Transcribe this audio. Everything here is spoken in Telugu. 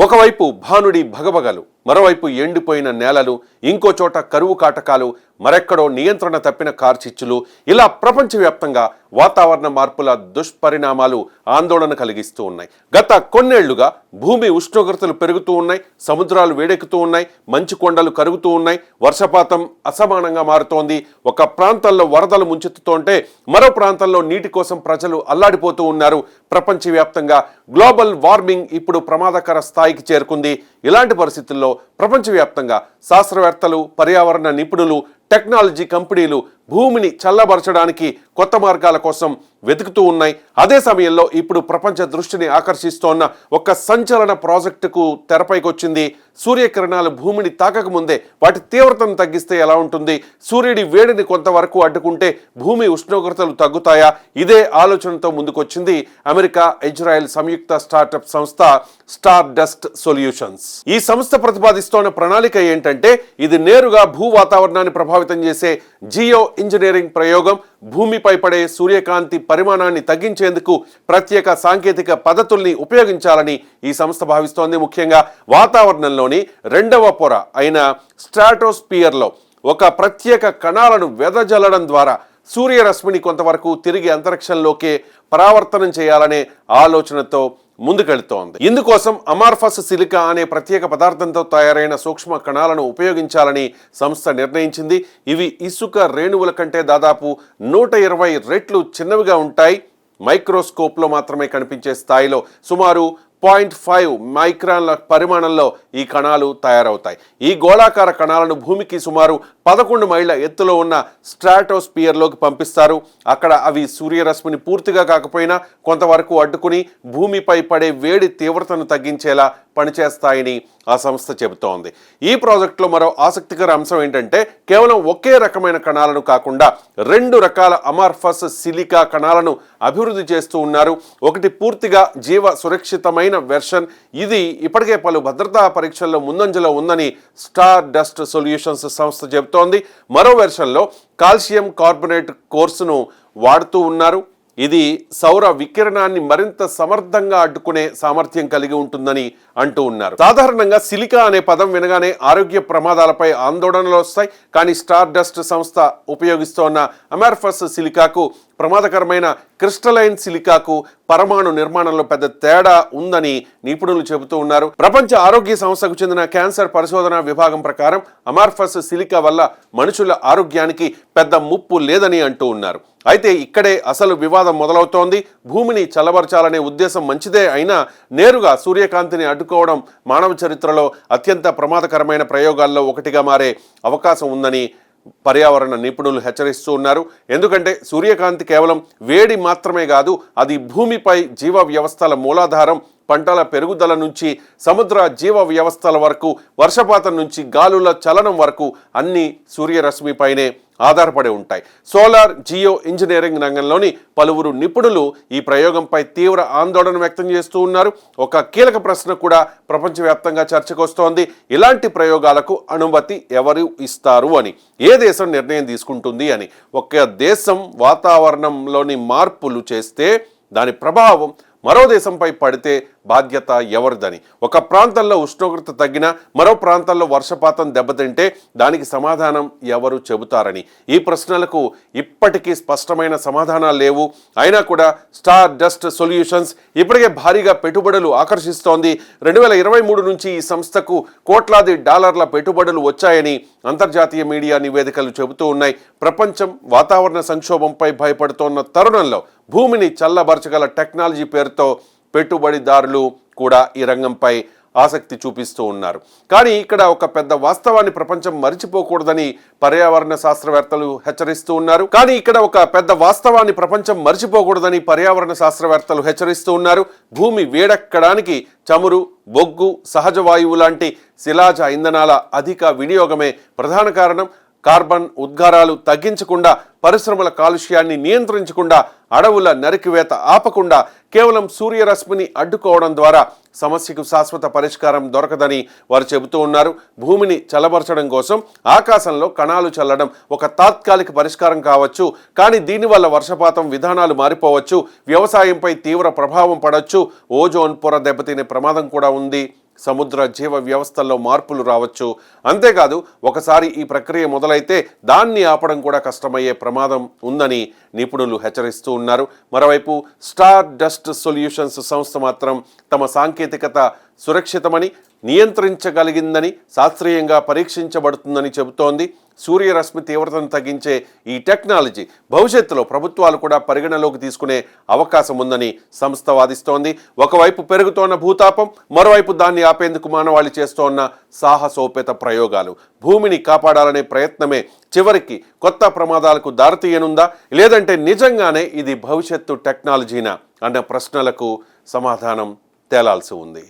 ఒకవైపు భానుడి భగభగలు, మరోవైపు ఎండిపోయిన నేలలు, ఇంకో చోట కరువు కాటకాలు, మరెక్కడో నియంత్రణ తప్పిన కార్చిచ్చులు, ఇలా ప్రపంచవ్యాప్తంగా వాతావరణ మార్పుల దుష్పరిణామాలు ఆందోళన కలిగిస్తూ ఉన్నాయి. గత కొన్నేళ్లుగా భూమి ఉష్ణోగ్రతలు పెరుగుతూ ఉన్నాయి, సముద్రాలు వేడెక్కుతూ ఉన్నాయి, మంచు కొండలు కరుగుతూ ఉన్నాయి, వర్షపాతం అసమానంగా మారుతోంది. ఒక ప్రాంతంలో వరదలు ముంచెత్తుతుంటే మరో ప్రాంతంలో నీటి కోసం ప్రజలు అల్లాడిపోతూ ఉన్నారు. ప్రపంచవ్యాప్తంగా గ్లోబల్ వార్మింగ్ ఇప్పుడు ప్రమాదకర స్థాయికి చేరుకుంది. ఇలాంటి పరిస్థితుల్లో ప్రపంచవ్యాప్తంగా శాస్త్రవేత్తలు, పర్యావరణ నిపుణులు, టెక్నాలజీ కంపెనీలు భూమిని చల్లబరచడానికి కొత్త మార్గాల కోసం వెతుకుతూ ఉన్నాయి. అదే సమయంలో ఇప్పుడు ప్రపంచ దృష్టిని ఆకర్షిస్తోన్న ఒక సంచలన ప్రాజెక్టుకు తెరపైకి వచ్చింది. సూర్యకిరణాలు భూమిని తాకకముందే వాటి తీవ్రతను తగ్గిస్తే ఎలా ఉంటుంది? సూర్యుడి వేడిని కొంతవరకు అడ్డుకుంటే భూమి ఉష్ణోగ్రతలు తగ్గుతాయా? ఇదే ఆలోచనతో ముందుకొచ్చింది అమెరికా, ఇజ్రాయెల్ సంయుక్త స్టార్టప్ సంస్థ స్టార్ డస్ట్ సొల్యూషన్స్. ఈ సంస్థ ప్రతిపాదిస్తోన్న ప్రణాళిక ఏంటంటే, ఇది నేరుగా భూ వాతావరణాన్ని ప్రభావితం చేసే జియో ఇంజనీరింగ్ ప్రయోగం. భూమిపై పడే సూర్యకాంతి పరిమాణాన్ని తగ్గించేందుకు ప్రత్యేక సాంకేతిక పద్ధతుల్ని ఉపయోగించాలని ఈ సంస్థ భావిస్తోంది. ముఖ్యంగా వాతావరణంలోని రెండవ పొర అయిన స్ట్రాటోస్పియర్లో ఒక ప్రత్యేక కణాలను వెదజల్లడం ద్వారా సూర్యరశ్మిని కొంతవరకు తిరిగి అంతరిక్షంలోకి పరావర్తనం చేయాలనే ఆలోచనతో ముందుకెళ్తోంది. ఇందుకోసం అమార్ఫస్ సిలికా అనే ప్రత్యేక పదార్థంతో తయారైన సూక్ష్మ కణాలను ఉపయోగించాలని సంస్థ నిర్ణయించింది. ఇవి ఇసుక రేణువుల కంటే దాదాపు 120 రెట్లు చిన్నవిగా ఉంటాయి. మైక్రోస్కోప్లో మాత్రమే కనిపించే స్థాయిలో సుమారు 0.5 మైక్రాన్ల పరిమాణంలో ఈ కణాలు తయారవుతాయి. ఈ గోళాకార కణాలను భూమికి సుమారు 11 మైళ్ళ ఎత్తులో ఉన్న స్ట్రాటోస్పియర్లోకి పంపిస్తారు. అక్కడ అవి సూర్యరశ్మిని పూర్తిగా కాకపోయినా కొంతవరకు అడ్డుకుని భూమిపై పడే వేడి తీవ్రతను తగ్గించేలా పనిచేస్తాయని ఆ సంస్థ చెబుతోంది. ఈ ప్రాజెక్టులో మరో ఆసక్తికర అంశం ఏంటంటే, కేవలం ఒకే రకమైన కణాలను కాకుండా 2 రకాల అమార్ఫస్ సిలికా కణాలను అభివృద్ధి చేస్తూ ఉన్నారు. ఒకటి పూర్తిగా జీవ సురక్షితమైన వెర్షన్. ఇది ఇప్పటికే పలు భద్రతా పరీక్షల్లో ముందంజలో ఉందని స్టార్ డస్ట్ సొల్యూషన్స్ సంస్థ చెబుతోంది. మరో వెర్షన్లో కాల్షియం కార్బోనేట్ కోర్సును వాడుతూ ఉన్నారు. ఇది సౌర వికిరణాన్ని మరింత సమర్థంగా అడ్డుకునే సామర్థ్యం కలిగి ఉంటుందని అంటూ ఉన్నారు. సాధారణంగా సిలికా అనే పదం వినగానే ఆరోగ్య ప్రమాదాలపై ఆందోళనలు వస్తాయి. కానీ స్టార్ డస్ట్ సంస్థ ఉపయోగిస్తోన్న అమార్ఫస్ సిలికాకు, ప్రమాదకరమైన క్రిస్టలైన్ సిలికాకు పరమాణు నిర్మాణంలో పెద్ద తేడా ఉందని నిపుణులు చెబుతూ ఉన్నారు. ప్రపంచ ఆరోగ్య సంస్థకు చెందిన క్యాన్సర్ పరిశోధన విభాగం ప్రకారం అమార్ఫస్ సిలికా వల్ల మనుషుల ఆరోగ్యానికి పెద్ద ముప్పు లేదని అంటూ ఉన్నారు. అయితే ఇక్కడే అసలు వివాదం మొదలవుతోంది. భూమిని చల్లబరచాలనే ఉద్దేశం మంచిదే అయినా నేరుగా సూర్యకాంతిని అడ్డుకోవడం మానవ చరిత్రలో అత్యంత ప్రమాదకరమైన ప్రయోగాల్లో ఒకటిగా మారే అవకాశం ఉందని పర్యావరణ నిపుణులు హెచ్చరిస్తూ ఉన్నారు. ఎందుకంటే సూర్యకాంతి కేవలం వేడి మాత్రమే కాదు, అది భూమిపై జీవ వ్యవస్థల మూలాధారం. పంటల పెరుగుదల నుంచి సముద్ర జీవ వ్యవస్థల వరకు, వర్షపాతం నుంచి గాలుల చలనం వరకు అన్ని సూర్యరశ్మిపైనే ఆధారపడి ఉంటాయి. సోలార్ జియో ఇంజనీరింగ్ రంగంలోని పలువురు నిపుణులు ఈ ప్రయోగంపై తీవ్ర ఆందోళన వ్యక్తం చేస్తూ ఉన్నారు. ఒక కీలక ప్రశ్న కూడా ప్రపంచవ్యాప్తంగా చర్చకు వస్తోంది. ఇలాంటి ప్రయోగాలకు అనుమతి ఎవరు ఇస్తారు అని, ఏ దేశం నిర్ణయం తీసుకుంటుంది అని. ఒక దేశం వాతావరణంలోని మార్పులు చేస్తే దాని ప్రభావం మరో దేశంపై పడితే బాధ్యత ఎవరిదని, ఒక ప్రాంతంలో ఉష్ణోగ్రత తగ్గినా మరో ప్రాంతంలో వర్షపాతం దెబ్బతింటే దానికి సమాధానం ఎవరు చెబుతారని. ఈ ప్రశ్నలకు ఇప్పటికీ స్పష్టమైన సమాధానాలు లేవు. అయినా కూడా స్టార్ డస్ట్ సొల్యూషన్స్ ఇప్పటికే భారీగా పెట్టుబడులు ఆకర్షిస్తోంది. 2023 నుంచి ఈ సంస్థకు కోట్లాది డాలర్ల పెట్టుబడులు వచ్చాయని అంతర్జాతీయ మీడియా నివేదికలు చెబుతూ ఉన్నాయి. ప్రపంచం వాతావరణ సంక్షోభంపై భయపడుతోన్న తరుణంలో భూమిని చల్లబరచగల టెక్నాలజీ పేరుతో పెట్టుబడిదారులు కూడా ఈ రంగంపై ఆసక్తి చూపిస్తూ ఉన్నారు. కానీ ఇక్కడ ఒక పెద్ద వాస్తవాన్ని ప్రపంచం మరిచిపోకూడదని పర్యావరణ శాస్త్రవేత్తలు హెచ్చరిస్తూ ఉన్నారు. భూమి వేడెక్కడానికి చమురు, బొగ్గు, సహజ వాయువు లాంటి శిలాజ ఇంధనాల అధిక వినియోగమే ప్రధాన కారణం. కార్బన్ ఉద్గారాలు తగ్గించకుండా, పరిశ్రమల కాలుష్యాన్ని నియంత్రించకుండా, అడవుల నరికివేత ఆపకుండా కేవలం సూర్యరశ్మిని అడ్డుకోవడం ద్వారా సమస్యకు శాశ్వత పరిష్కారం దొరకదని వారు చెబుతూ ఉన్నారు. భూమిని చల్లబరచడం కోసం ఆకాశంలో కణాలు చల్లడం ఒక తాత్కాలిక పరిష్కారం కావచ్చు. కానీ దీనివల్ల వర్షపాతం విధానాలు మారిపోవచ్చు, వ్యవసాయంపై తీవ్ర ప్రభావం పడవచ్చు, ఓజోన్ పొర దెబ్బతినే ప్రమాదం కూడా ఉంది. సముద్ర జీవ వ్యవస్థల్లో మార్పులు రావచ్చు. అంతేకాదు ఒకసారి ఈ ప్రక్రియ మొదలైతే దాన్ని ఆపడం కూడా కష్టమయ్యే ప్రమాదం ఉందని నిపుణులు హెచ్చరిస్తూ ఉన్నారు. మరోవైపు స్టార్ డస్ట్ సొల్యూషన్స్ సంస్థ మాత్రం తమ సాంకేతికత సురక్షితమని, నియంత్రించగలిగిందని, శాస్త్రీయంగా పరీక్షించబడుతుందని చెబుతోంది. సూర్యరశ్మి తీవ్రతను తగ్గించే ఈ టెక్నాలజీ భవిష్యత్తులో ప్రభుత్వాలు కూడా పరిగణలోకి తీసుకునే అవకాశం ఉందని సంస్థ వాదిస్తోంది. ఒకవైపు పెరుగుతోన్న భూతాపం, మరోవైపు దాన్ని ఆపేందుకు మానవాళి చేస్తోన్న సాహసోపేత ప్రయోగాలు. భూమిని కాపాడాలనే ప్రయత్నమే చివరికి కొత్త ప్రమాదాలకు దారితీయనుందా, లేదంటే నిజంగానే ఇది భవిష్యత్తు టెక్నాలజీనా అన్న ప్రశ్నలకు సమాధానం తేలాల్సి ఉంది.